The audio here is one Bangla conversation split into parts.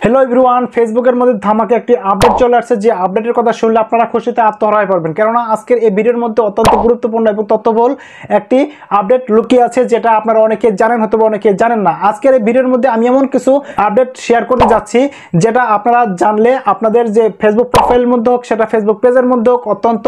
হ্যালো এভরিওয়ান, ফেসবুকের মধ্যে ধামাকে একটি আপডেট চলে আসছে। যে আপডেটের কথা শুনলে আপনারা খুশিতে আত্মহারা হয়ে পড়বেন, কেননা আজকের এই ভিডিওর মধ্যে অত্যন্ত গুরুত্বপূর্ণ এবং তথ্যবহুল একটি আপডেট লুকিয়ে আছে, যেটা আপনারা অনেকে জানেন, হয়তো অনেকে জানেন না। আজকের এই ভিডিওর মধ্যে আমি এমন কিছু আপডেট শেয়ার করতে যাচ্ছি যেটা আপনারা জানলে আপনাদের যে ফেসবুক প্রোফাইলের মধ্যে হোক, সেটা ফেসবুক পেজের মধ্যে হোক, অত্যন্ত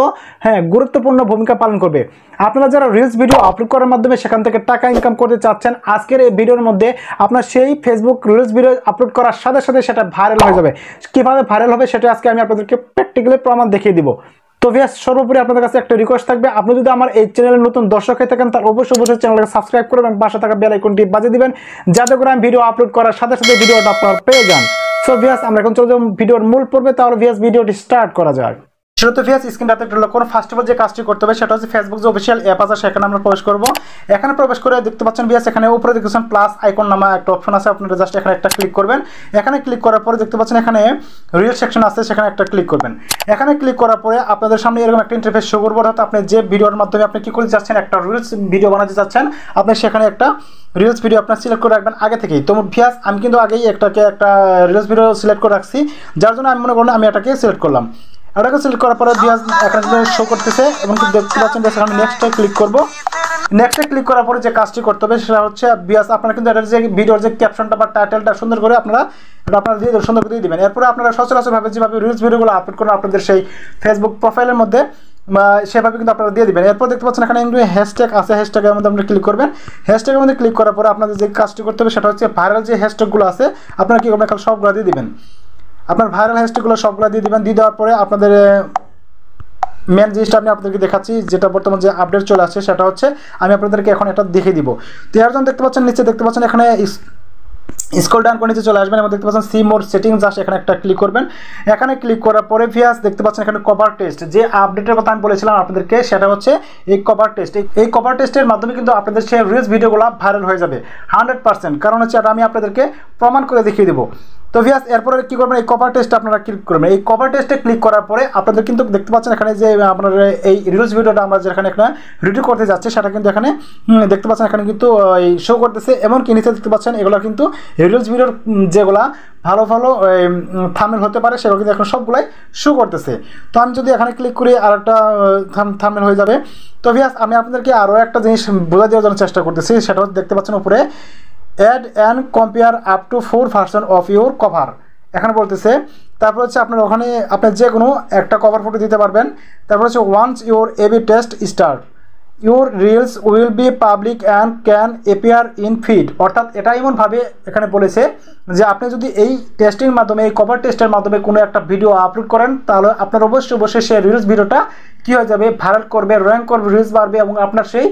গুরুত্বপূর্ণ ভূমিকা পালন করবে। আপনারা যারা রিলস ভিডিও আপলোড করার মাধ্যমে সেখান থেকে টাকা ইনকাম করতে চাচ্ছেন, আজকের এই ভিডিওর মধ্যে আপনার সেই ফেসবুক রিলস ভিডিও আপলোড করার সাথে সাথে সেটা ভাইরাল হয়ে যাবে। কিভাবে ভাইরাল হবে সেটা আজকে আমি আপনাদেরকে প্র্যাকটিক্যালি প্রমাণ দেখিয়ে দিব। তো ভিউয়ার্স, সর্বোপরি আপনাদের কাছে একটা রিকোয়েস্ট থাকবে, আপনি যদি আমার এই চ্যানেলের নতুন দর্শক হয়ে থাকেন তাহলে অবশ্যই চ্যানেলটাকে সাবস্ক্রাইব করবেন, পাশে থাকা বেল আইকনটি বাজিয়ে দিবেন, যাতে করে আমি ভিডিও আপলোড করার সাথে সাথে ভিডিওটা আপনারা পেয়ে যান। সো ভিউয়ার্স, আমরা এখন চলে যাব ভিডিওর মূল পর্বে। তাহলে ভিউয়ার্স, ভিডিওটি স্টার্ট করা যাক। শুরুতে ভিউয়ার্স, স্ক্রিনটাতে একটা লক্ষ্য করুন। ফার্স্ট অফ অল যে কাজটি করতে হবে সেটা হচ্ছে ফেসবুক যে অফিসিয়াল অ্যাপ আছে সেখানে আমরা প্রবেশ করব। এখানে প্রবেশ করে দেখতে পাচ্ছেন ভিউয়ার্স, এখানে উপরে দেখতেছেন প্লাস আইকন নামে একটা অপশন আছে, আপনারা জাস্ট এখানে একটা ক্লিক করবেন। এখানে ক্লিক করার পরে দেখতে পাচ্ছেন এখানে রিল সেকশন আছে, সেখানে একটা ক্লিক করবেন। এখানে ক্লিক করার পরে আপনাদের সামনে এরকম একটা ইন্টারফেস শো করবে, অর্থাৎ আপনি যে ভিডিওর মাধ্যমে আপনি কি করতে যাচ্ছেন, একটা রিলস ভিডিও বানাতে যাচ্ছেন, আপনি সেখানে একটা রিলস ভিডিও আপনার সিলেক্ট করে রাখবেন আগে থেকেই। তো ভিউয়ার্স, আমি কিন্তু আগেই একটা রিলস ভিডিও সিলেক্ট করে রাখছি, যার জন্য আমি মনে করলাম আমি এটাকে সিলেক্ট করলাম। এটাকে সিলেক্ট করার পরে ভিউয়ার্স এখানে শো করতেছে এবং দেখতে পাচ্ছেন যে আমি নেক্সটে ক্লিক করব। নেক্সটে ক্লিক করার পরে যে কাজটি করতে হবে সেটা হচ্ছে ভিউয়ার্স, আপনারা কিন্তু এটার যে ভিডিওর যে ক্যাপশনটা বা টাইটেলটা সুন্দর করে আপনারা দিয়ে সুন্দর করে দিয়ে দিবেন। এরপরে আপনারা সচরাচরভাবে যেভাবে রিলস ভিডিওগুলো আপলোড করেন আপনাদের সেই ফেসবুক প্রোফাইলের মধ্যে সেভাবে কিন্তু আপনারা দিয়ে দিবেন। এরপর দেখতে পাচ্ছেন এখানে কিন্তু হ্যাশট্যাগ আছে, হ্যাশট্যাগের মধ্যে আপনারা ক্লিক করবেন। হ্যাশট্যাগের মধ্যে ক্লিক করার পরে আপনাদের যে কাজটি করতে হবে সেটা হচ্ছে ভাইরাল যে হ্যাশট্যাগুলো আছে আপনারা কি করবেন, সবগুলো দিয়ে দিবেন। আপনার ভাইরাল হ্যাশট্যাগুলো সবগুলো দিয়ে দিবেন। দিয়ে দেওয়ার পরে আপনাদের মেন জিনিসটা আমি আপনাদেরকে দেখাচ্ছি, যেটা বর্তমান যে আপডেট চলে আসছে সেটা হচ্ছে আমি আপনাদেরকে এখন এটা দেখিয়ে দিব। তো এর জন্য দেখতে পাচ্ছেন নিচে দেখতে পাচ্ছেন এখানে স্ক্রল ডাউন করে নিচে চলে আসবেন এবং দেখতে পাচ্ছেন সি মোর সেটিংস আছে, এখানে একটা ক্লিক করবেন। এখানে ক্লিক করার পরে ভিউয়ার্স দেখতে পাচ্ছেন এখানে কভার টেস্ট, যে আপডেটের কথা আমি বলেছিলাম আপনাদেরকে, সেটা হচ্ছে এই কভার টেস্ট। এই কভার টেস্টের মাধ্যমে কিন্তু আপনাদের সেই রিলস ভিডিওগুলো ভাইরাল হয়ে যাবে 100%, কারণ হচ্ছে এটা আমি আপনাদেরকে প্রমাণ করে দেখিয়ে দেবো। তো ভিউয়ার্স, এরপরে কী করবেন, এই কভার টেস্টে আপনারা ক্লিক করবেন। এই কভার টেস্টে ক্লিক করার পরে আপনাদের কিন্তু দেখতে পাচ্ছেন এখানে যে আপনার এই রিলস ভিডিওটা আমরা যেখানে এখানে রেডি করতে যাচ্ছি সেটা কিন্তু এখানে দেখতে পাচ্ছেন এখানে কিন্তু এই শো করতেছে, এবং কি নিচে দেখতে পাচ্ছেন এগুলো কিন্তু রিলস ভিডিওর যেগুলা ভালো ভালো থাম্বনেল হতে পারে সেগুলো কিন্তু এখন সবগুলাই শো করতেছে। তো আমি যদি এখানে ক্লিক করি আর একটা থাম্বনেল হয়ে যাবে। তো ভিউয়ার্স, আমি আপনাদেরকে আরও একটা জিনিস বোঝা দেওয়ার জন্য চেষ্টা করতেছি, সেটা হচ্ছে দেখতে পাচ্ছেন উপরে add and compare up to 4% of your cover এখানে বলতেছে। তারপর হচ্ছে আপনার ওখানে আপনি যে কোনো একটা কভার ফটো দিতে পারবেন। তারপর হচ্ছে once your AB test start your reels will be public and can appear in feed, অর্থাৎ এটা এমনভাবে এখানে বলেছে যে আপনি যদি এই টেস্টের মাধ্যমে, এই কভার টেস্টের মাধ্যমে কোনো একটা ভিডিও আপলোড করেন তাহলে আপনার অবশ্যই সেই রিলস ভিডিওটা কী হয়ে যাবে, ভাইরাল করবে, র্যাঙ্ক করবে, রিলস বাড়বে এবং আপনার সেই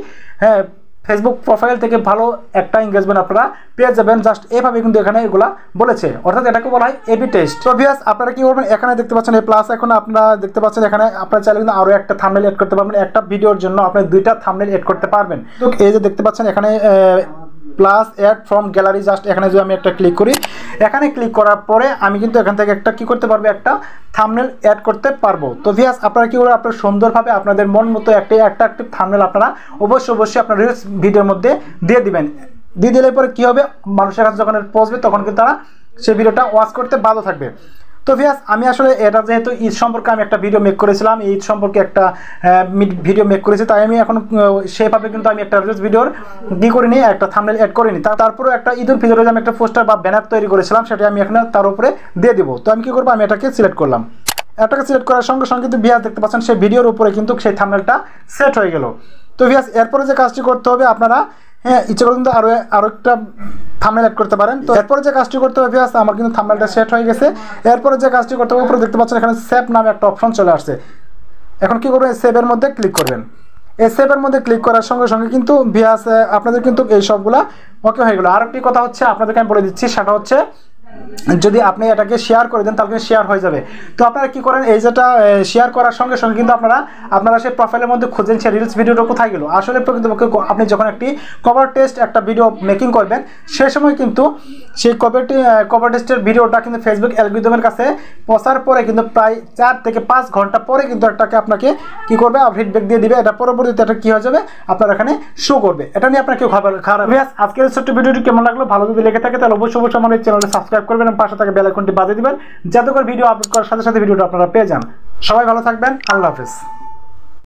ফেসবুক প্রোফাইল থেকে ভালো একটা এঙ্গেজমেন্ট আপনারা পেয়ে যাবেন। জাস্ট এভাবে কিন্তু এখানে এগুলা বলেছে, অর্থাৎ এটাকে বলা হয় এবি টেস্ট। তো ভিউয়ার্স, আপনারা কি করবেন, এখানে দেখতে পাচ্ছেন এই প্লাস, এখন আপনারা দেখতে পাচ্ছেন এখানে আপনারা চাইলে কিন্তু আরও একটা থাম্বনেল এড করতে পারবেন। একটা ভিডিওর জন্য আপনি 2টা থাম্বনেল এড করতে পারবেন। তো এই যে দেখতে পাচ্ছেন এখানে plus add from gallery, just এখানে যদি আমি একটা ক্লিক করি, এখানে ক্লিক করার পরে আমি কিন্তু এখান থেকে একটা কি করতে পারবো, একটা থাম্বনেল অ্যাড করতে পারবো। তো ভিউয়ার্স, আপনারা কি করবেন, আপনারা সুন্দরভাবে আপনাদের মন মতো একটা অ্যাট্রাকটিভ থাম্বনেল আপনারা অবশ্যই আপনার রিলস ভিডিওর মধ্যে দিয়ে দিবেন। দিয়ে দিলে পরে কী হবে, মানুষের কাছে যখন পৌঁছবে তখন কিন্তু তারা সেই ভিডিওটা ওয়াচ করতে বাধ্য থাকবে। তো ভিউয়ার্স, আমি আসলে এটা যেহেতু ঈদ সম্পর্কে আমি একটা ভিডিও মেক করেছিলাম, ঈদ সম্পর্কে একটা ভিডিও মেক করেছি, তাই আমি এখন সেভাবে কিন্তু আমি একটা রিলস ভিডিওর কী করিনি, একটা থাম্বনেল অ্যাড করিনি। তারপরে একটা ঈদুল ফিতরে আমি একটা পোস্টার বা ব্যানার তৈরি করেছিলাম, সেটা আমি এখানে তার উপরে দিয়ে দিব। তো আমি কী করবো, আমি এটাকে সিলেক্ট করলাম। এটাকে সিলেক্ট করার সঙ্গে সঙ্গে কিন্তু ভিউয়ার্স দেখতে পাচ্ছেন সেই ভিডিওর উপরে কিন্তু সেই থাম্বনেলটা সেট হয়ে গেল। তো ভিউয়ার্স, এরপরে যে কাজটি করতে হবে, আপনারা ইচ্ছে করে কিন্তু আরও একটা থাম্বনেল অ্যাড করতে পারেন। তো এরপরে যে কাজটি করতে হবে ভিউয়ার্স, আমার কিন্তু থাম্বনেলটা সেট হয়ে গেছে। এরপরে যে কাজটি করতে হবে, উপরে দেখতে পাচ্ছেন এখানে সেভ নামে একটা অপশন চলে আসছে। এখন কি করবেন, সেভের মধ্যে ক্লিক করবেন। এই সেভের মধ্যে ক্লিক করার সঙ্গে সঙ্গে কিন্তু ভিউয়ার্স আপনাদের কিন্তু এই সবগুলা ওকে হয়ে গেলো। আরেকটি কথা হচ্ছে আপনাদেরকে আমি বলে দিচ্ছি, সেটা হচ্ছে যদি আপনি এটাকে শেয়ার করে দেন তাহলে শেয়ার হয়ে যাবে। তো আপনারা কি করেন, এই যেটা শেয়ার করার সঙ্গে সঙ্গে কিন্তু আপনারা সেই প্রোফাইলের মধ্যে খুঁজেন সেই রিলস ভিডিওটা কোথায় গেল। আসলে প্রকৃতপক্ষে আপনি যখন একটি কভার টেস্ট একটা ভিডিও মেকিং করবেন সেই সময় কিন্তু সেই কভার টেস্টের ভিডিওটা কিন্তু ফেসবুক অ্যালগরিদমের কাছে পৌঁছার পরে কিন্তু প্রায় 4 থেকে 5 ঘন্টা পরে কিন্তু এটাকে আপনাকে কী করবে, ফিডব্যাক দিয়ে দিবে। এটা পরবর্তীতে এটা কী হয়ে যাবে, আপনার এখানে শো করবে। এটা নিয়ে আপনার কেউ খারাপ। আজকের ছোট্ট ভিডিওটি কেমন লাগলো, ভালো যদি লেগে থাকে তাহলে অবশ্যই আমার এই চ্যানেলটা সাবস্ক্রাইব করবেন। করবেন এবং পাশে থাকা বেল আইকনটি বাজিয়ে দিবেন, যাতে করে ভিডিও আপলোড করার সাথে সাথে ভিডিওটা আপনারা পেয়ে যান। সবাই ভালো থাকবেন, আল্লাহ হাফেজ।